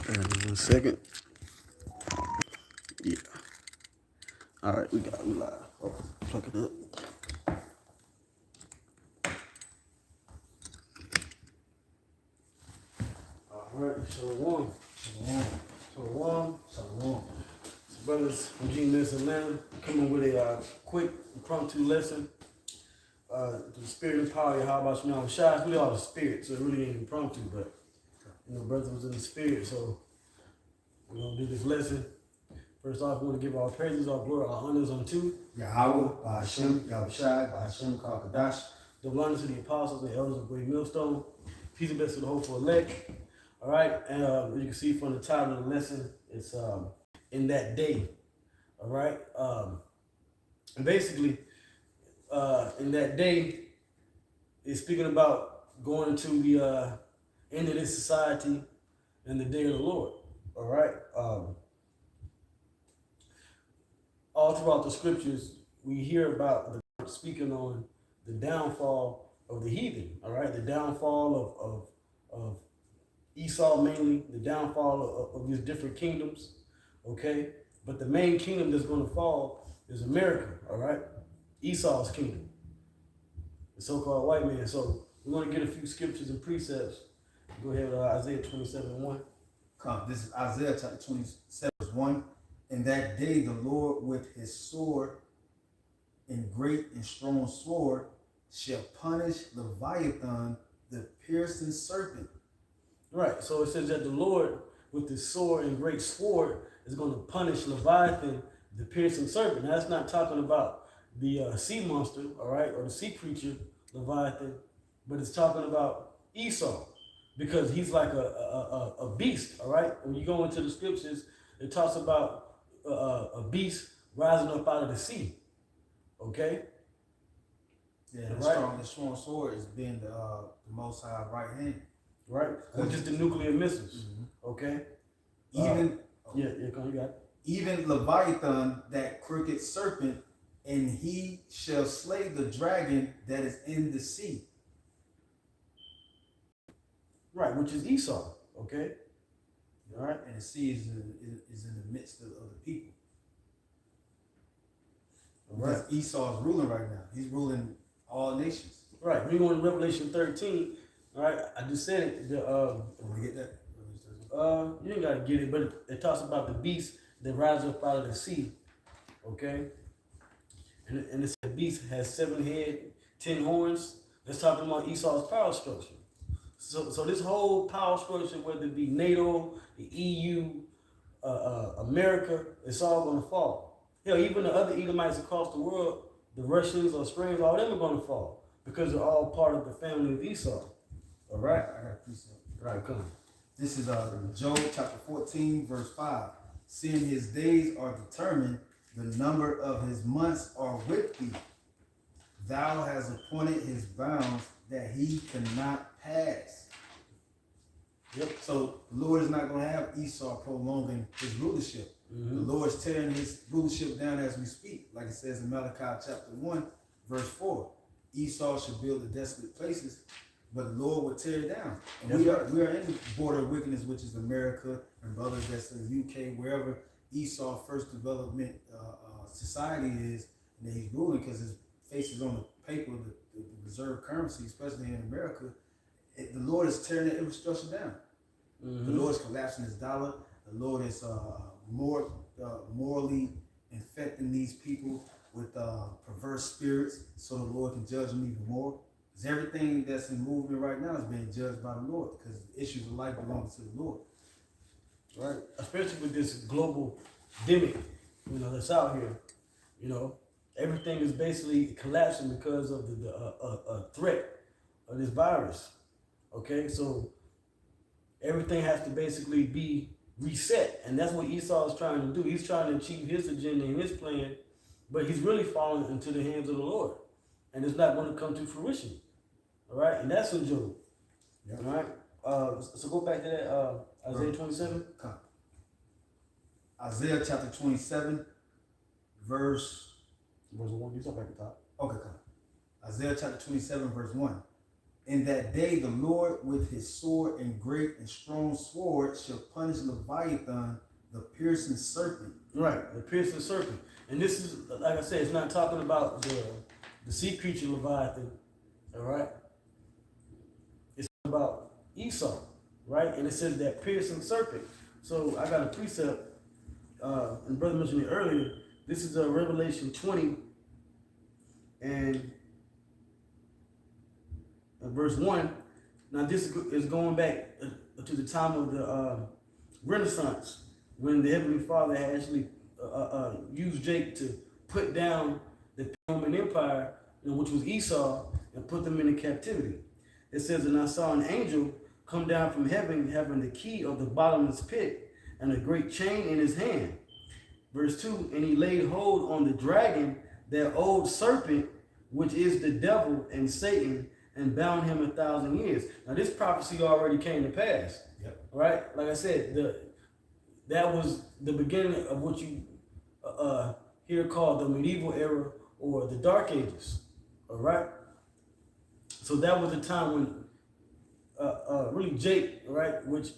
1 second. Yeah. All right, we live. Oh, plug it up. All right, Shalom. Shalom. So brothers from GMS Atlanta coming with a quick impromptu lesson. The spirit and power, how about you? Shy, it's really all the spirit, so it really ain't impromptu, but brother was in the spirit, so we're gonna do this lesson. First off, we want to give our praises, our glory, our honors unto Yahweh, Ba'ashem, Yahushai, Ba'ashem, Kakadash. double honors to the apostles and elders of Great Millstone. Peace and blessings to the hopeful elect. All right, and as you can see from the title of the lesson, it's in that day. All right, and basically, in that day, it's speaking about going into the end of this society and the day of the Lord. All right. All throughout the scriptures, we hear about the Lord speaking on the downfall of the heathen. All right, the downfall of Esau, mainly the downfall of these different kingdoms. Okay, but the main kingdom that's going to fall is America. All right, Esau's kingdom, the so-called white man. So we're going to get a few scriptures and precepts. Go ahead with Isaiah 27:1. Come, this is Isaiah chapter 27, verse 1. In that day, the Lord with his sword and great and strong sword shall punish Leviathan, the piercing serpent. Right. So it says that the Lord with his sword and great sword is going to punish Leviathan, the piercing serpent. Now, that's not talking about the sea monster, all right, or the sea creature, Leviathan, but it's talking about Esau, because he's like a beast, all right? When you go into the scriptures, it talks about a beast rising up out of the sea, okay? Yeah, the strong sword is being the Most High right hand. Right, which is the nuclear missiles, okay? Even you got it. Even Leviathan, that crooked serpent, and he shall slay the dragon that is in the sea. Right, which is Esau, okay? All right. And the sea is in the midst of the people. Because Esau is ruling right now. He's ruling all nations. Right. When you go in Revelation 13, all right, I just said it. Want to get that? You ain't got to get it, but it talks about the beast that rises up out of the sea, okay? And it's the beast has 7 heads, 10 horns. That's talking about Esau's power structure. So this whole power structure, whether it be NATO, the EU, America, it's all going to fall. Hell, even the other Edomites across the world, the Russians, Australians, all them are going to fall because they're all part of the family of Esau. All right? I got a precept. All right, come. This is Job chapter 14, verse 5. Seeing his days are determined, the number of his months are with thee. Thou hast appointed his bounds that he cannot pass. Yep. So the Lord is not going to have Esau prolonging his rulership. The Lord is tearing his rulership down as we speak. Like it says in Malachi chapter 1, verse 4. Esau should build the desolate places, but the Lord will tear it down. And we are in the border of wickedness, which is America and brothers that's in the UK, wherever Esau first development society is, and that he's ruling because his face is on the paper, the reserve currency, especially in America. The Lord is tearing that infrastructure down. The Lord is collapsing his dollar. The Lord is morally infecting these people with perverse spirits, so the Lord can judge them even more. Because everything that's in movement right now is being judged by the Lord, because the issues of life belong to the Lord. Right, especially with this global demic, that's out here. Everything is basically collapsing because of the threat of this virus. Okay, so everything has to basically be reset, and that's what Esau is trying to do. He's trying to achieve his agenda and his plan, but he's really falling into the hands of the Lord, and it's not going to come to fruition. All right, and that's in Job. Yep. All right, so go back to that Isaiah 27. Isaiah chapter 27, verse 1. You start back at the top. Okay, come. Isaiah chapter 27, verse 1. In that day, the Lord with his sword and great and strong sword shall punish Leviathan, the piercing serpent. Right, the piercing serpent. And this is, like I said, it's not talking about the sea creature Leviathan, all right? It's about Esau, right? And it says that piercing serpent. So I got a precept, and brother mentioned it earlier. This is Revelation 20 and verse 1. Now this is going back to the time of the Renaissance, when the Heavenly Father had actually used Jake to put down the Roman Empire, which was Esau, and put them into captivity. It says, and I saw an angel come down from heaven, having the key of the bottomless pit and a great chain in his hand. Verse 2, and he laid hold on the dragon, that old serpent, which is the devil and Satan, and bound him 1,000 years. Now this prophecy already came to pass. Yep. Right? Like I said, that was the beginning of what you here called the medieval era or the Dark Ages. All right? So that was the time when really Jake, right, which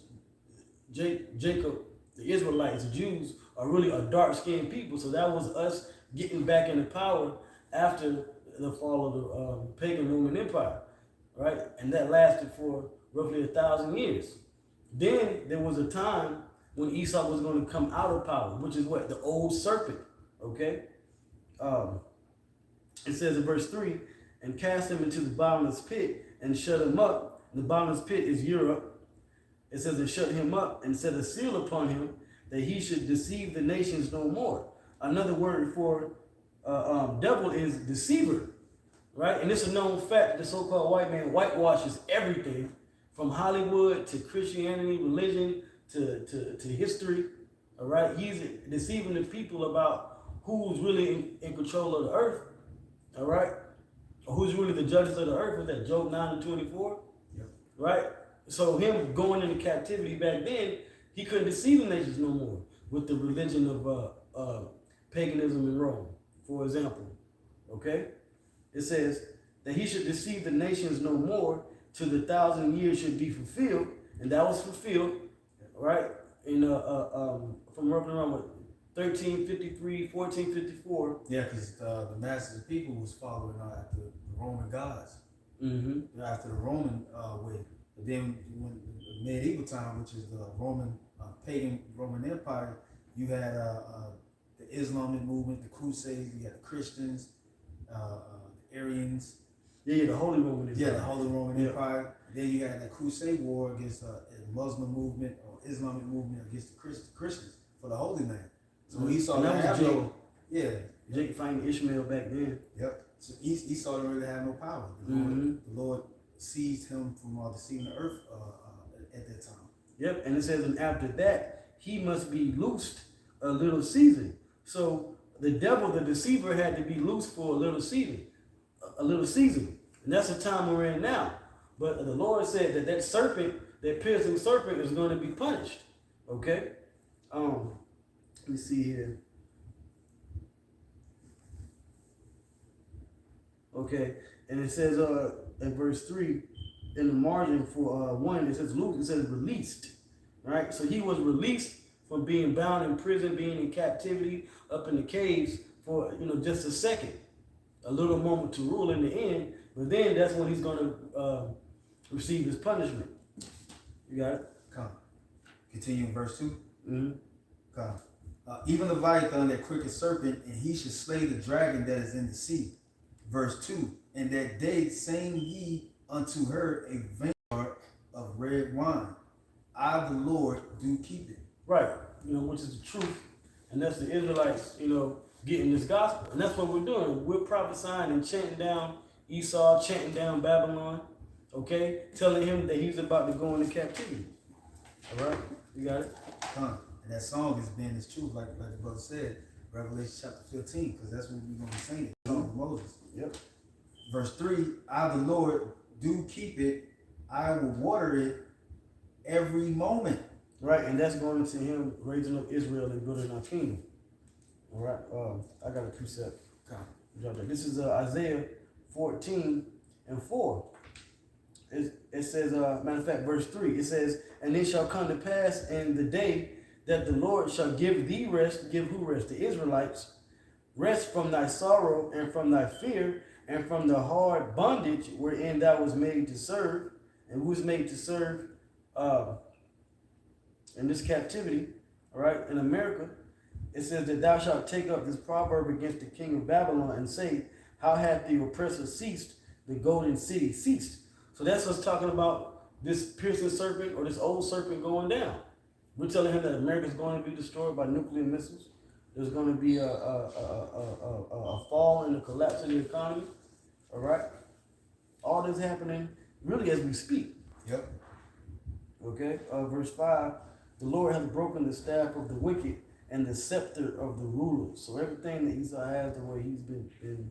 Jacob, the Israelites, the Jews, are really a dark-skinned people. So that was us getting back into power after the fall of the pagan Roman Empire, right? And that lasted for roughly 1,000 years. Then there was a time when Esau was going to come out of power, which is what? The old serpent, okay? It says in verse 3, and cast him into the bottomless pit and shut him up. The bottomless pit is Europe. It says, and shut him up and set a seal upon him, that he should deceive the nations no more. Another word for devil is deceiver, right? And it's a known fact that the so-called white man whitewashes everything, from Hollywood to Christianity, religion, to history, all right? He's deceiving the people about who's really in control of the earth, all right? Or who's really the judges of the earth. Was that Job 9 and 24? Yep. Right? So him going into captivity back then, he couldn't deceive the nations no more with the religion of paganism in Rome, for example. Okay? It says that he should deceive the nations no more till the 1,000 years should be fulfilled. And that was fulfilled, right? In from roughly around what, 1353, 1454. Yeah, because the masses of people was following after the Roman gods, after the Roman way. But then when the medieval time, which is the Roman pagan Roman Empire, you had the Islamic movement, the Crusades, you had the Christians, the Aryans. Yeah, the Holy Roman Empire. Yeah, the Holy Roman Empire. Then you had the Crusade War against a Muslim movement or Islamic movement against the Christians for the Holy Land. So Esau that was Joe. Yeah. Jake fighting Ishmael back then. Yep. So Esau didn't really have no power. The Lord seized him from deceiving the earth at that time. Yep. And it says, and after that, he must be loosed a little season. So the devil, the deceiver, had to be loosed for a little season. And that's the time we're in now. But the Lord said that serpent, that piercing serpent, is going to be punished. Okay? Let me see here. Okay, and it says in verse 3, in the margin for 1, it says loose, it says released, right? So he was released from being bound in prison, being in captivity, up in the caves for just a second, a little moment to rule in the end. But then that's when he's going to receive his punishment. You got it? Come. Continue in verse 2. Mm-hmm. Come. Even Leviathan, that crooked serpent, and he should slay the dragon that is in the sea. Verse 2, and that day sang ye unto her a vineyard of red wine. I, the Lord, do keep it. Right, which is the truth. And that's the Israelites, getting this gospel. And that's what we're doing. We're prophesying and chanting down Esau, chanting down Babylon, okay? Telling him that he's about to go into captivity. All right, you got it? And that song has been his truth, like the brother said, Revelation chapter 15, because that's what we're going to be singing. The song of Moses. Yep. Verse 3, I, the Lord, do keep it. I will water it every moment. Right, and that's going to him raising up Israel and building our kingdom. All right, I got a precept. This is Isaiah 14 and 4. it says, matter of fact, verse 3, it says, and it shall come to pass in the day that the Lord shall give thee rest, give who rest? The Israelites, rest from thy sorrow and from thy fear and from the hard bondage wherein thou was made to serve, and who was made to serve in this captivity, all right, in America. It says that thou shalt take up this proverb against the king of Babylon and say, how hath the oppressor ceased, the golden city ceased. So that's us talking about this piercing serpent or this old serpent going down. We're telling him that America is going to be destroyed by nuclear missiles. There's going to be a fall and a collapse in the economy. All right? All this happening really as we speak. Yep. Okay? Verse 5, the Lord has broken the staff of the wicked and the scepter of the rulers. So everything that Esau has, the way he's been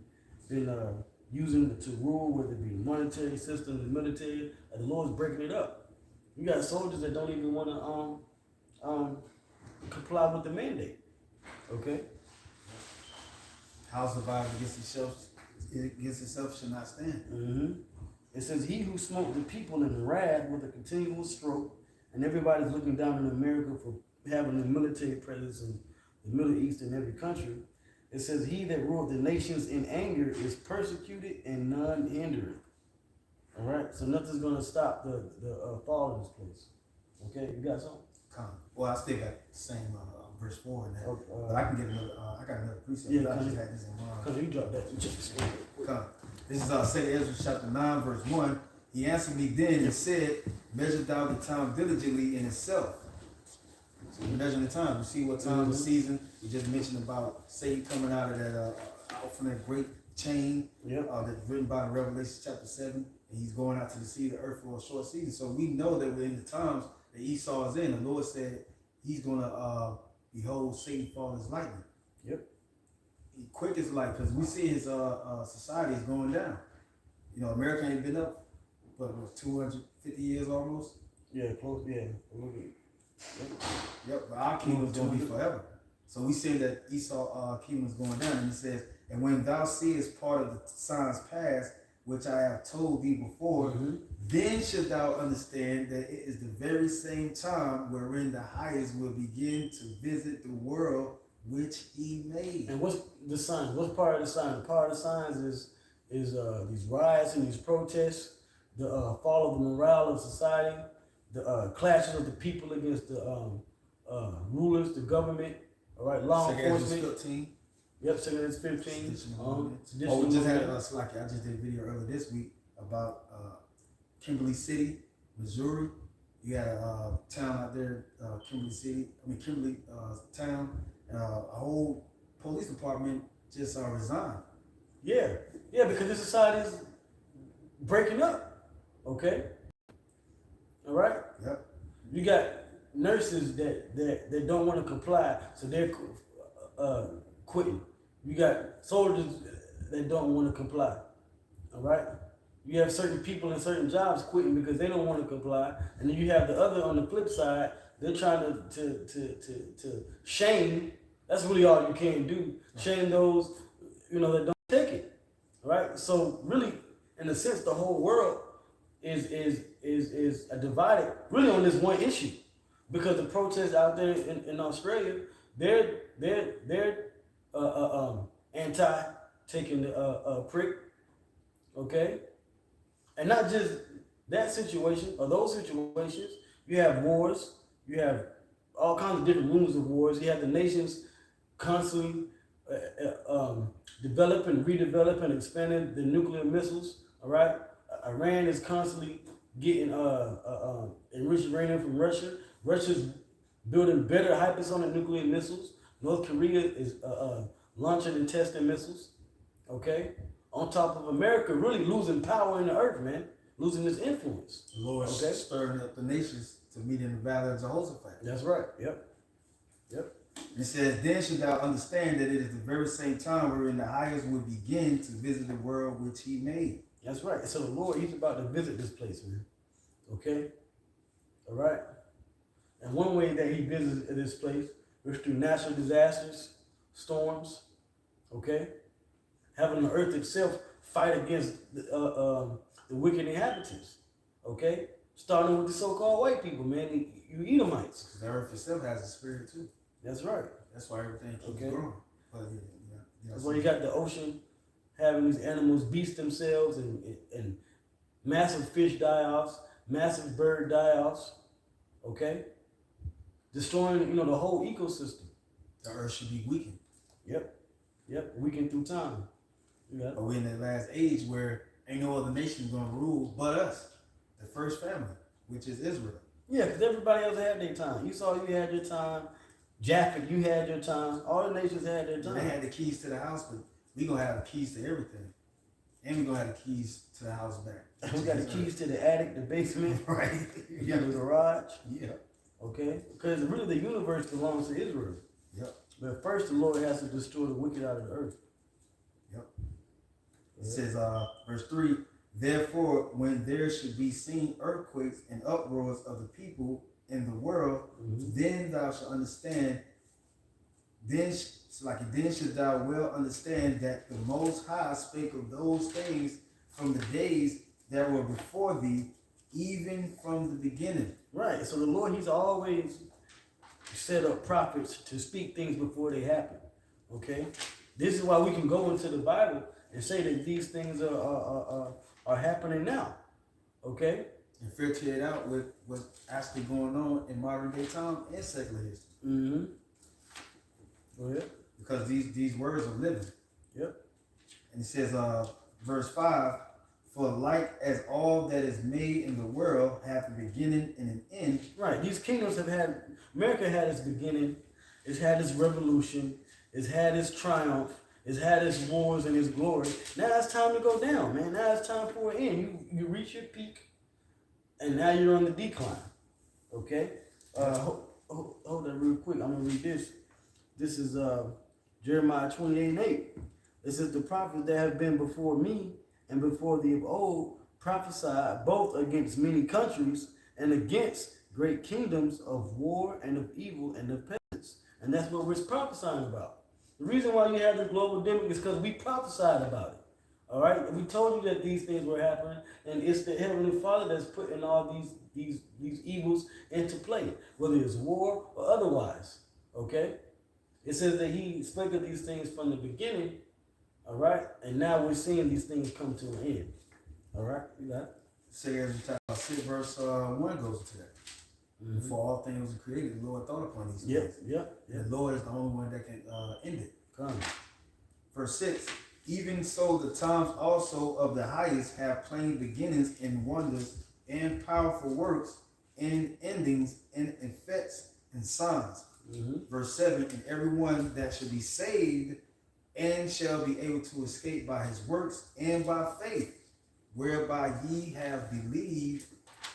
using to rule, whether it be the monetary system, the military, and the Lord's breaking it up. You got soldiers that don't even want to comply with the mandate. Okay? House divided against itself shall not stand. Mm-hmm. It says, he who smote the people in wrath with a continual stroke, and everybody's looking down on America for having a military presence in the Middle East and every country. It says, he that ruled the nations in anger is persecuted and none hindered. All right? So nothing's going to stop the fall of this place. Okay? You got something? Well, I still got the same verse 4 in that. Okay, but I can get another, I got another precept. Yeah, but I just had this in mind. Because you dropped that. This is 2 Ezra chapter 9, verse 1. He answered me then and said, measure thou the time diligently in itself. So you're measuring the time. You see what time, the season. You just mentioned about Satan coming out of that, out from that great chain that's written by in Revelation chapter 7. And he's going out to the sea of the earth for a short season. So we know that we're in the times that Esau is in. The Lord said he's going to behold Satan fall as lightning. Yep. He quick as light, because we see his society is going down. You know, America ain't been up, but 250 years almost. Yeah, close. Yeah, a little bit. Yep, but our kingdom is going to be forever. So we see that Esau kingdom is going down, and it says, and when thou seest part of the signs past, which I have told thee before, then shalt thou understand that it is the very same time wherein the highest will begin to visit the world which he made. And what's the sign? What's part of the sign? Part of the signs is these riots and these protests, the fall of the morale of society, the clashes of the people against the rulers, the government, all right, law enforcement. 15. Yep, 15. We just had I just did a video earlier this week about Kimberly City, Missouri. You had a town out there, Kimberly town. A whole police department just resigned. Yeah, because this society is breaking up. Okay, all right. Yep. You got nurses that don't want to comply, so they're quitting. You got soldiers that don't want to comply. All right. You have certain people in certain jobs quitting because they don't want to comply, and then you have the other on the flip side. They're trying to shame. That's really all you can do. Shame those, that don't take it. Right? So really, in a sense, the whole world is divided really on this one issue. Because the protests out there in Australia, they're anti taking the prick. Okay? And not just that situation or those situations. You have wars. You have all kinds of different rumors of wars. You have the nations constantly developing, redeveloping, expanding the nuclear missiles. All right, Iran is constantly getting enriched uranium from Russia. Russia's building better hypersonic nuclear missiles. North Korea is launching and testing missiles. Okay, on top of America really losing power in the earth, man, losing its influence. The Lord stirring up the nations to meet in the valley of Jehoshaphat. That's right. Yep. It says, then should thou understand that it is the very same time wherein the highest will begin to visit the world which he made. That's right. So the Lord, he's about to visit this place, man. Okay? All right? And one way that he visits this place is through natural disasters, storms, okay? Having the earth itself fight against the wicked inhabitants. Okay? Starting with the so-called white people, man. You Edomites. The earth itself has a spirit too. That's right. That's why everything keeps Okay. growing. But That's why you got the ocean having these animals beast themselves and massive fish die-offs, massive bird die-offs. Okay? Destroying, the whole ecosystem. the earth should be weakened. Yep. Weakened through time. Yeah. But we're in that last age where ain't no other nation gonna rule but us, the first family, which is Israel. Yeah, because everybody else had their time. Esau, you had your time. Japheth, you had your time. All the nations had their time. They had the keys to the house, but we gonna have the keys to everything, and we gonna have the keys to the house back. We got the keys to the attic, the basement, right? the garage. Yeah. Okay? Because really the universe belongs to Israel. Yep. But first the Lord has to destroy the wicked out of the earth. Yep. It says, verse 3, therefore, when there should be seen earthquakes and uproars of the people in the world, then thou shalt understand, then should thou well understand that the Most High spake of those things from the days that were before thee, even from the beginning. Right. So the Lord, he's always set up prophets to speak things before they happen. Okay? This is why we can go into the Bible and say that these things are happening now. Okay? And filter it out with what's actually going on in modern day time and secular history. Mm-hmm. Go ahead. Because these words are living. Yep. And it says, verse 5, for like as all that is made in the world hath a beginning and an end. Right. These kingdoms have had, America had its beginning, it's had its revolution, it's had its triumph, it's had its wars and its glory. Now it's time to go down, man. Now it's time for an end. You reach your peak, and now you're on the decline. Okay? Hold that real quick. I'm going to read this. This is Jeremiah 28:8. It says, the prophets that have been before me and before thee of old prophesied both against many countries and against great kingdoms of war and of evil and of pestilence. And that's what we're prophesying about. The reason why you have the global pandemic is because we prophesied about it. All right? We told you that these things were happening, and it's the Heavenly Father that's putting all these evils into play, whether it's war or otherwise. Okay? It says that he spoke of these things from the beginning, all right? And now we're seeing these things come to an end. All right? You got it? Say as chapter 6, verse 1 goes into that. Mm-hmm. Before all things were created, the Lord thought upon these Yep, things. yep. And the Lord is the only one that can end it. Come. Verse 6, even so the times also of the highest have plain beginnings and wonders and powerful works and endings and effects and signs. Mm-hmm. Verse 7, and everyone that shall be saved and shall be able to escape by his works and by faith, whereby ye have believed,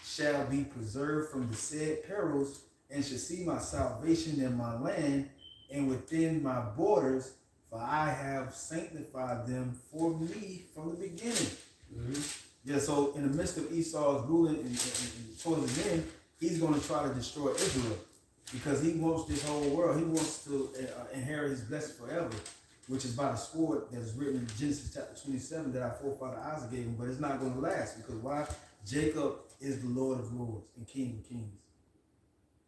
shall be preserved from the said perils, and shall see my salvation in my land and within my borders, for I have sanctified them for me from the beginning. Mm-hmm. Yeah, so in the midst of Esau's ruling and towards the end, he's going to try to destroy Israel because he wants this whole world. He wants to inherit his blessing forever, which is by the sword that's written in Genesis chapter 27 that our forefather Isaac gave him. But it's not going to last because why? Jacob is the Lord of Lords and King of Kings.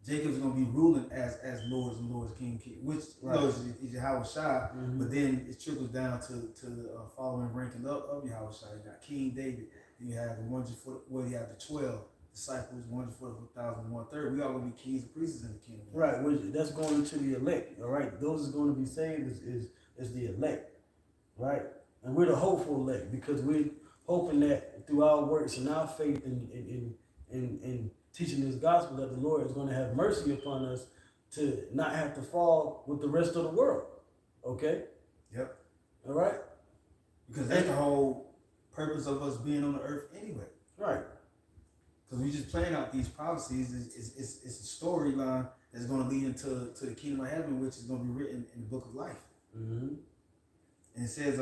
Jacob's going to be ruling as Lords and Lords, King of Kings, which is Yahweh Shai, but then it trickles down to the following ranking up of Yahweh Shai. You got King David, you have the 12 disciples, 144,001 We all going to be kings and priests in the kingdom. Right, that's going into the elect, all right? Those is going to be saved is the elect, right? And we're the hopeful elect because we're hoping that through our works and our faith in teaching this gospel that the Lord is going to have mercy upon us to not have to fall with the rest of the world, okay? Yep. All right? Because that's the whole purpose of us being on the earth anyway. Right. Because we just playing out these prophecies. It's a storyline that's going to lead into the kingdom of heaven, which is going to be written in the book of life. Mm-hmm. And it says,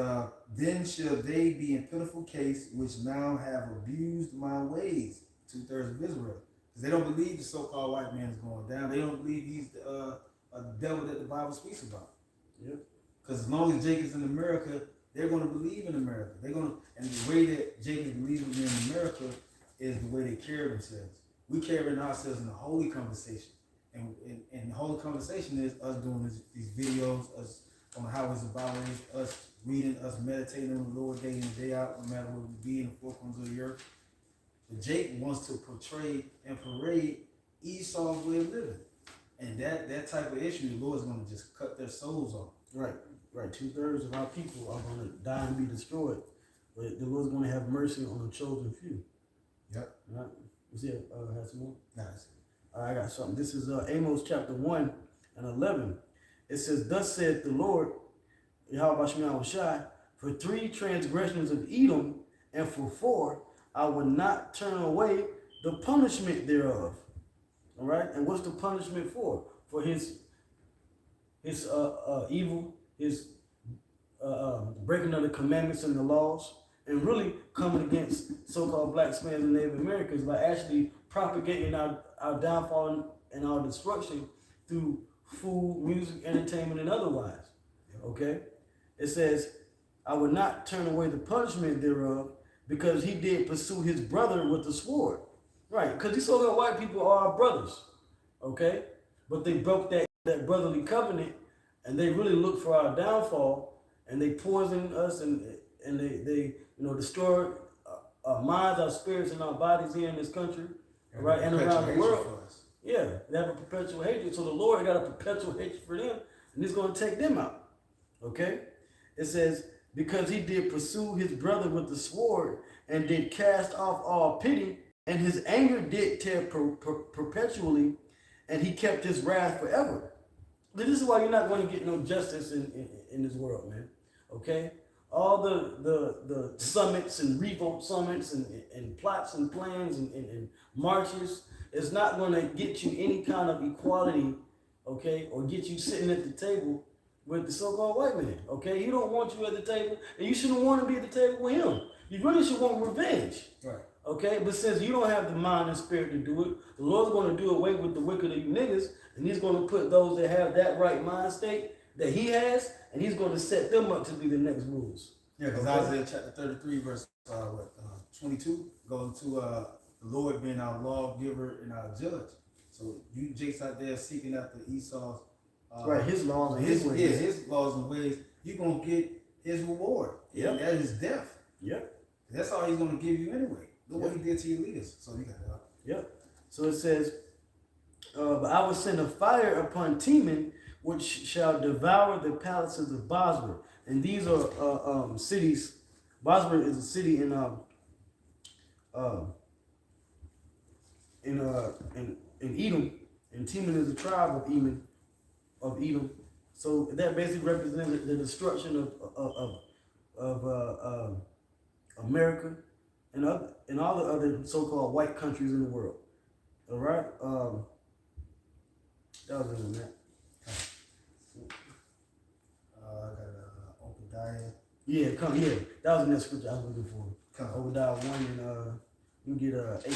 then shall they be in pitiful case, which now have abused my ways, 2/3 of Israel. Because they don't believe the so-called white man is going down. They don't believe he's the devil that the Bible speaks about. Yep. Because as long as Jacob's in America, they're going to believe in America. They're going to, and the way that Jacob believes in America is the way they carry themselves. We carry ourselves in a holy conversation. And the holy conversation is us doing these videos, us on the highways and byways, us reading, us meditating on the Lord day in and day out, no matter where we be in the four corners of the earth. But Jake wants to portray and parade Esau's way of living. And that type of issue, the Lord's going to just cut their souls off. Right. 2/3 of our people are going to die and be destroyed. But the Lord's going to have mercy on the chosen few. Yep. Right? You see, have some more? Nice. All right, I got something. This is Amos chapter 1 and 11. It says, "Thus saith the Lord, Yahweh Shemel Shai, for 3 transgressions of Edom, and for 4, I will not turn away the punishment thereof." All right, and what's the punishment for? For his evil, his breaking of the commandments and the laws, and really coming against so-called black Spaniards and Native Americans by actually propagating our downfall and our destruction through food, music, entertainment, and otherwise. Okay? It says, "I will not turn away the punishment thereof, because he did pursue his brother with the sword." Right, because these so-called white people are our brothers. Okay? But they broke that brotherly covenant, and they really look for our downfall, and they poison us, and they destroy our minds, our spirits, and our bodies here in this country, right, and around the world. Yeah, they have a perpetual hatred. So the Lord got a perpetual hatred for them, and He's going to take them out. Okay? It says, "Because he did pursue his brother with the sword, and did cast off all pity, and his anger did tear perpetually, and he kept his wrath forever." This is why you're not going to get no justice in this world, man. Okay? All the summits and revolt summits and plots and plans and marches is not going to get you any kind of equality, okay, or get you sitting at the table with the so-called white man, okay? He don't want you at the table, and you shouldn't want to be at the table with him. You really should want revenge, Right. okay? But since you don't have the mind and spirit to do it, the Lord's going to do away with the wicked of you niggas, and He's going to put those that have that right mind state that He has, and He's going to set them up to be the next rulers. Yeah, because Isaiah chapter 33, verse 22, goes to the Lord being our lawgiver and our judge. So you Jake's out there seeking after Esau's right, his laws and his ways. Yeah, his laws and ways. You're going to get his reward. Yep. And that is death. Yep. That's all He's going to give you anyway. Look what He did to your leaders. So you got that. Yep. So it says, "But I will send a fire upon Teman, which shall devour the palaces of Bosra." And these are cities. Bosra is a city in Edom, and Teman is a tribe of Edom. So that basically represents the destruction of America and all the other so-called white countries in the world. All right. That was in that. I got Obadiah. Yeah, that was in that scripture I was looking for. Come. Obadiah 1 and you get 8.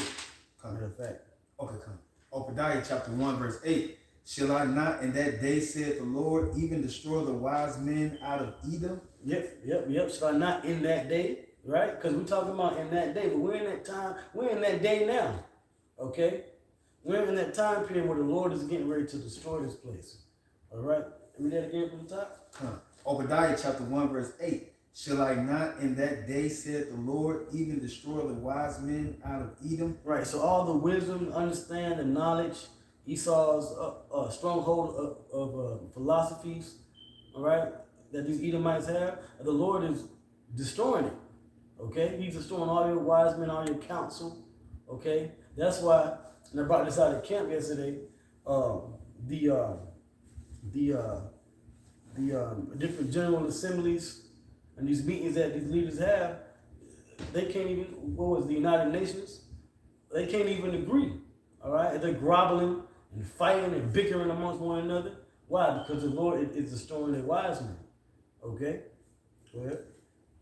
Matter of fact. Okay, come. Obadiah chapter 1, verse 8. "Shall I not in that day, saith the Lord, even destroy the wise men out of Edom?" Yep. Shall I not in that day? Right? Because we're talking about in that day, but we're in that time, we're in that day now. Okay? We're in that time period where the Lord is getting ready to destroy this place. All right? Read that again from the top. Obadiah chapter 1, verse 8. "Shall I not in that day, saith the Lord, even destroy the wise men out of Edom?" Right, so all the wisdom, understand, and knowledge, Esau's stronghold of philosophies, all right, that these Edomites have, the Lord is destroying it. Okay, He's destroying all your wise men, all your counsel. Okay, that's why, and I brought this out at camp yesterday. The different general assemblies and these meetings that these leaders have, they can't even. What was the United Nations? They can't even agree. All right, they're groveling and fighting and bickering amongst one another. Why? Because the Lord is destroying their wise men. Okay, go ahead.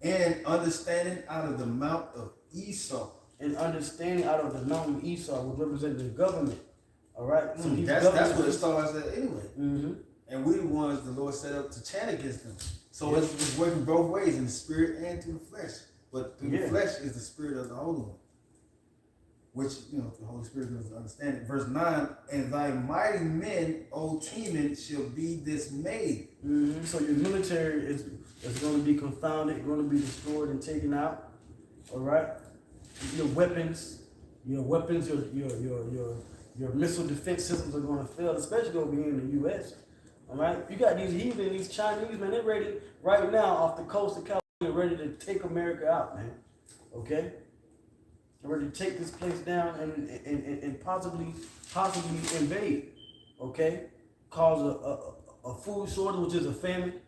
"And understanding out of the mouth of Esau." And understanding out of the mountain of Esau, which represents the government. All right, so that's what it starts at anyway. Mm-hmm. And we the ones the Lord set up to chant against them. So it's working both ways, in the spirit and through the flesh. But through the flesh is the spirit of the Holy One. which, the Holy Spirit gives us understanding. Verse 9, and thy mighty men, O Teman, shall be dismayed. So your military is going to be confounded, going to be destroyed and taken out. All right, your weapons, your missile defense systems are going to fail, especially over here in the U.S. All right, you got these heathen, these Chinese, man. They're ready right now off the coast of California, ready to take America out, man. Okay, they're ready to take this place down and possibly invade. Okay, cause a food shortage, which is a famine.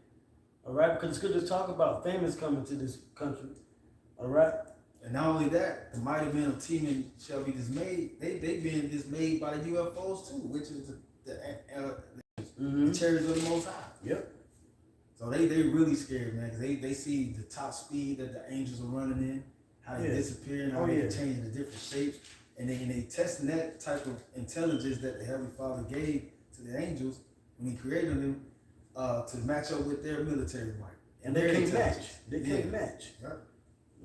All right, because it's good to talk about famines coming to this country. All right. And not only that, the mighty men of Teman shall be dismayed. They being dismayed by the UFOs too, which is the chariots of the Most High. Yep. So they really scared, man, because they see the top speed that the angels are running in, how they disappear, and how they change the different shapes, and they testing that type of intelligence that the Heavenly Father gave to the angels when He created them to match up with their military might. And they can't match. They can't match. Right.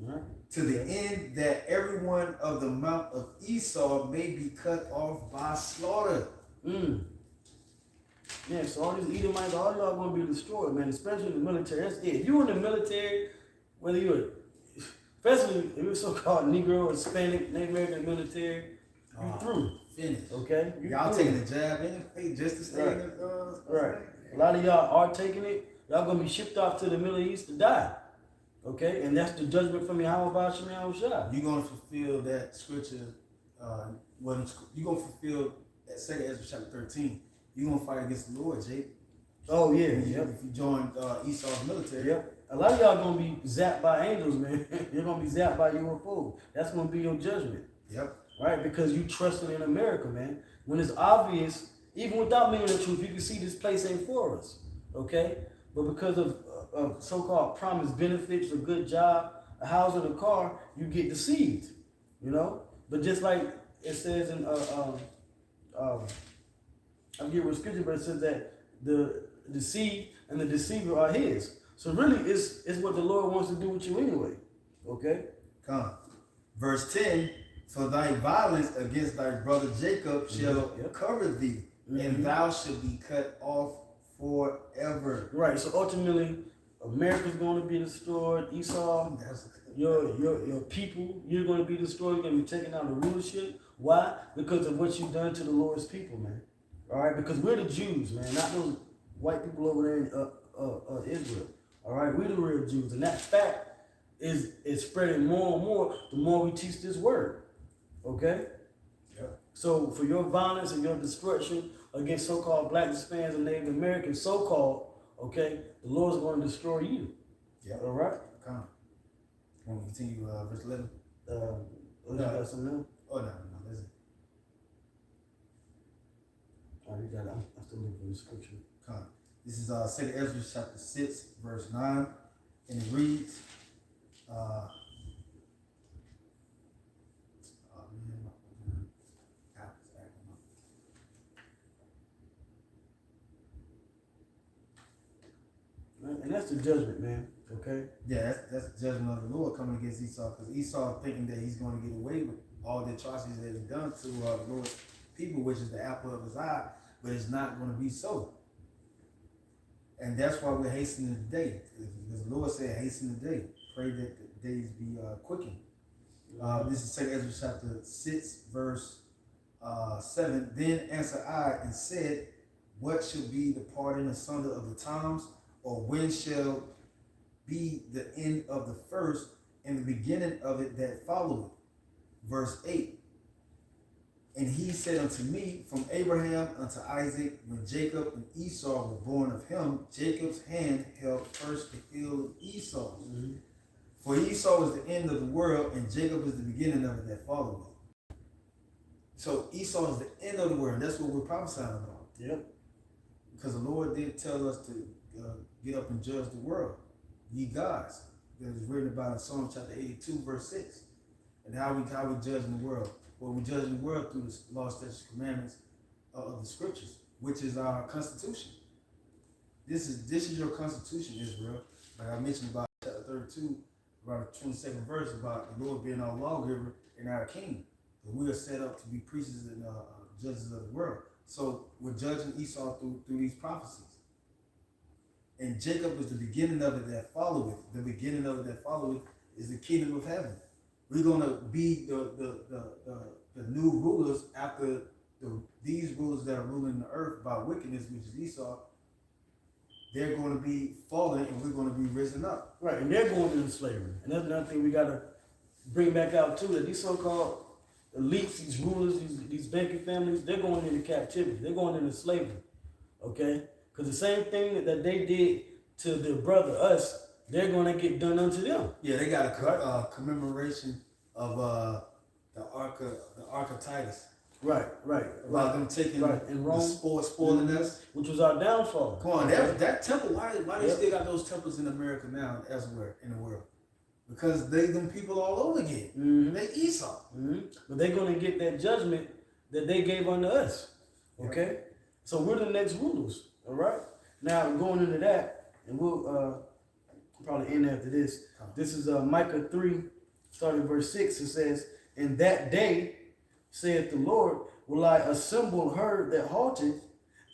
Right. To the end that everyone of the mount of Esau may be cut off by slaughter. Yeah, so all these Edomites, all y'all gonna be destroyed, man, especially in the military. That's it. If you in the military, whether you're, especially if you're so-called Negro, Hispanic, Native American military, you through. Finished. Okay? Y'all taking the jab anyway just to stay in the... Right. A lot of y'all are taking it. Y'all gonna be shipped off to the Middle East to die. Okay, and that's the judgment from Yahweh Shem Yahushua. You're going to fulfill that scripture. You're going to fulfill that 2nd Ezra chapter 13. You're going to fight against the Lord, Jake. Oh, yeah. If you join Esau's military. Yep. A lot of y'all going to be zapped by angels, man. You're going to be zapped by UFO. That's going to be your judgment. Yep. Right? Because you trusting in America, man. When it's obvious, even without knowing the truth, you can see this place ain't for us. Okay? But because of so-called promised benefits, a good job, a house and a car, you get deceived, But just like it says in I forget what scripture, but it says that the deceived and the deceiver are His. So really, it's what the Lord wants to do with you anyway. Okay. Come. Verse 10: For thy violence against thy brother Jacob shall cover thee, and thou shalt be cut off forever. Right. So ultimately, America's going to be destroyed. Esau, your people, you're going to be destroyed. You're going to be taken out of rulership. Why? Because of what you've done to the Lord's people, man. All right? Because we're the Jews, man, not those white people over there in Israel. All right? We're the real Jews. And that fact is spreading more and more the more we teach this word. Okay? Yeah. So for your violence and your destruction against so-called black Hispanics and Native Americans, so-called, okay, the Lord's going to destroy you. Yeah. All right? Come. Want to continue verse 11? You got something new? Oh, no. Listen. Oh, you got it. I'm still looking for the scripture. Come. This is 2nd Ezra chapter 6, verse 9. And it reads, And that's the judgment, man. Okay? Yeah, that's the judgment of the Lord coming against Esau, because Esau thinking that he's going to get away with all the atrocities that he's done to the Lord's people, which is the apple of his eye, but it's not going to be so. And that's why we're hastening the day, because the Lord said, hasten the day. Pray that the days be quickened. This is 2nd Ezra chapter 6, verse 7. Then answered I and said, what shall be the parting asunder of the times, or when shall be the end of the first and the beginning of it that followeth? Verse 8. And he said unto me, from Abraham unto Isaac, when Jacob and Esau were born of him, Jacob's hand held first the heel of Esau. For Esau is the end of the world, and Jacob is the beginning of it that followeth. So Esau is the end of the world. That's what we're prophesying about. Yep. Because the Lord did tell us to get up and judge the world, ye gods. That is written about in Psalm chapter 82, verse 6. And how we judging the world? Well, we judging the world through the law, statutes, commandments of the scriptures, which is our constitution. This is your constitution, Israel. Like I mentioned about chapter 32, about the 22nd verse, about the Lord being our lawgiver and our king. but we are set up to be priests and judges of the world. So we're judging Esau through these prophecies. And Jacob is the beginning of it that followeth. The beginning of it that followeth is the kingdom of heaven. We're gonna be the new rulers after these rulers that are ruling the earth by wickedness, which is Esau. They're going to be fallen, and we're going to be risen up. Right, and they're going into slavery. And that's another thing we gotta bring back out too, that these so-called elites, these rulers, these banking families, they're going into captivity. They're going into slavery. Okay? Because the same thing that they did to their brother, us, they're going to get done unto them. Yeah, they got a commemoration of the Ark of Titus. Right. About them taking in Rome, spoiling us. which was our downfall. Come on, that temple, why they still got those temples in America now and elsewhere in the world? Because them people all over again. Mm-hmm. They Esau. Mm-hmm. But they're going to get that judgment that they gave unto us. Okay? Yeah. So we're the next rulers. All right? Now, going into that, and we'll probably end after this. This is Micah 3, starting verse 6. It says, "In that day, saith the Lord, will I assemble her that halteth,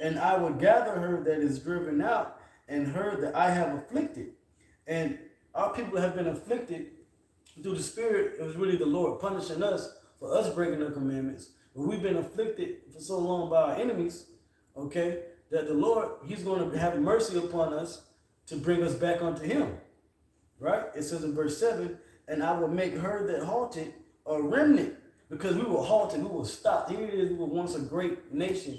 and I will gather her that is driven out, and her that I have afflicted." And our people have been afflicted through the Spirit. It was really the Lord punishing us for us breaking the commandments. But we've been afflicted for so long by our enemies, okay, that the Lord, he's going to have mercy upon us to bring us back unto him. Right? It says in verse 7, "And I will make her that halted a remnant," because we were halted, we were stopped. Here it is, we were once a great nation.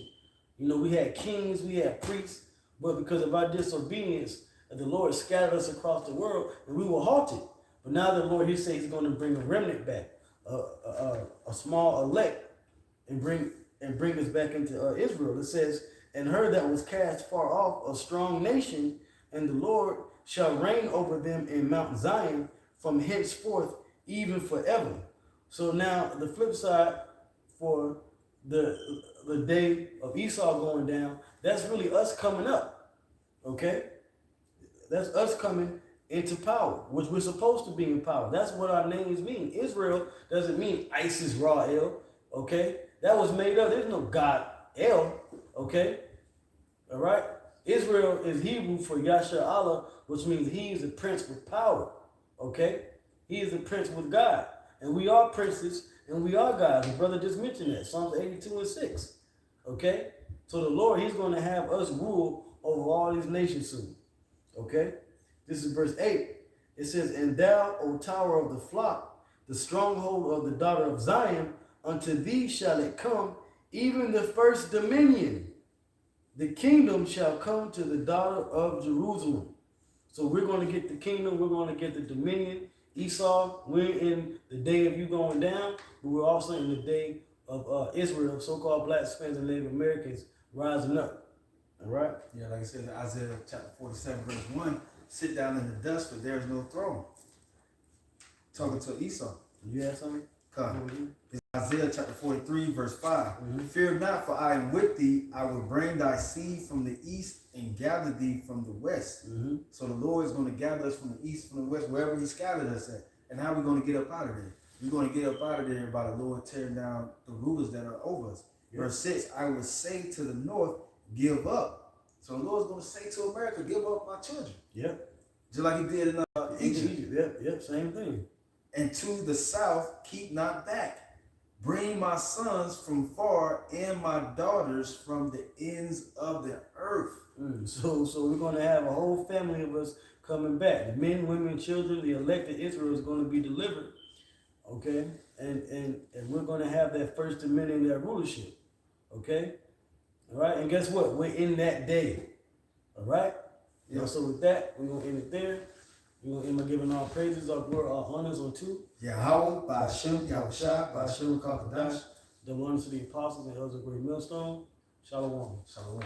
You know, we had kings, we had priests, but because of our disobedience, the Lord scattered us across the world, and we were halted. But now the Lord, he says he's going to bring a remnant back, a small elect, and bring us back into Israel. It says, "And her that was cast far off, a strong nation, and the Lord shall reign over them in Mount Zion from henceforth, even forever." So now the flip side for the day of Esau going down, that's really us coming up. Okay? That's us coming into power, which we're supposed to be in power. That's what our names mean. Israel doesn't mean Isis Ra-El. Okay? That was made up. There's no God El. Okay? All right? Israel is Hebrew for Yasha Allah, which means he is a prince with power. Okay? He is a prince with God. And we are princes and we are gods. The brother just mentioned that. Psalms 82 and 6. Okay? So the Lord, he's going to have us rule over all these nations soon. Okay? This is verse 8. It says, "And thou, O tower of the flock, the stronghold of the daughter of Zion, unto thee shall it come, even the first dominion. The kingdom shall come to the daughter of Jerusalem." So we're going to get the kingdom. We're going to get the dominion. Esau, we're in the day of you going down, but we're also in the day of Israel, so-called Black, Hispanics, and Native Americans rising up. All right? Yeah, like I said in Isaiah chapter 47, verse 1, "Sit down in the dust, for there is no throne." Talking to Esau. You have something? Come. It's Isaiah chapter 43, verse 5. "Fear not, for I am with thee. I will bring thy seed from the east and gather thee from the west." So the Lord is going to gather us from the east, from the west, wherever he scattered us at. And how are we going to get up out of there? We're going to get up out of there by the Lord tearing down the rulers that are over us. Yep. Verse 6, "I will say to the north, give up." So the Lord's going to say to America, give up my children. Yep. Just like he did in Egypt. Yep, same thing. "And to the south, keep not back. Bring my sons from far and my daughters from the ends of the earth." So we're going to have a whole family of us coming back. The men, women, children, the elected Israel is going to be delivered. Okay? And we're going to have that first dominion, that rulership. Okay? All right? And guess what? We're in that day. All right? Yeah. So with that, we're going to end it there. We're going to end by giving all praises, all glory, all honors unto Yahweh, Ba'ashem, Yahushua, Ba'ashem, Kakadash, the ones to the apostles and elders of Great Millstone. Shalom. Shalom.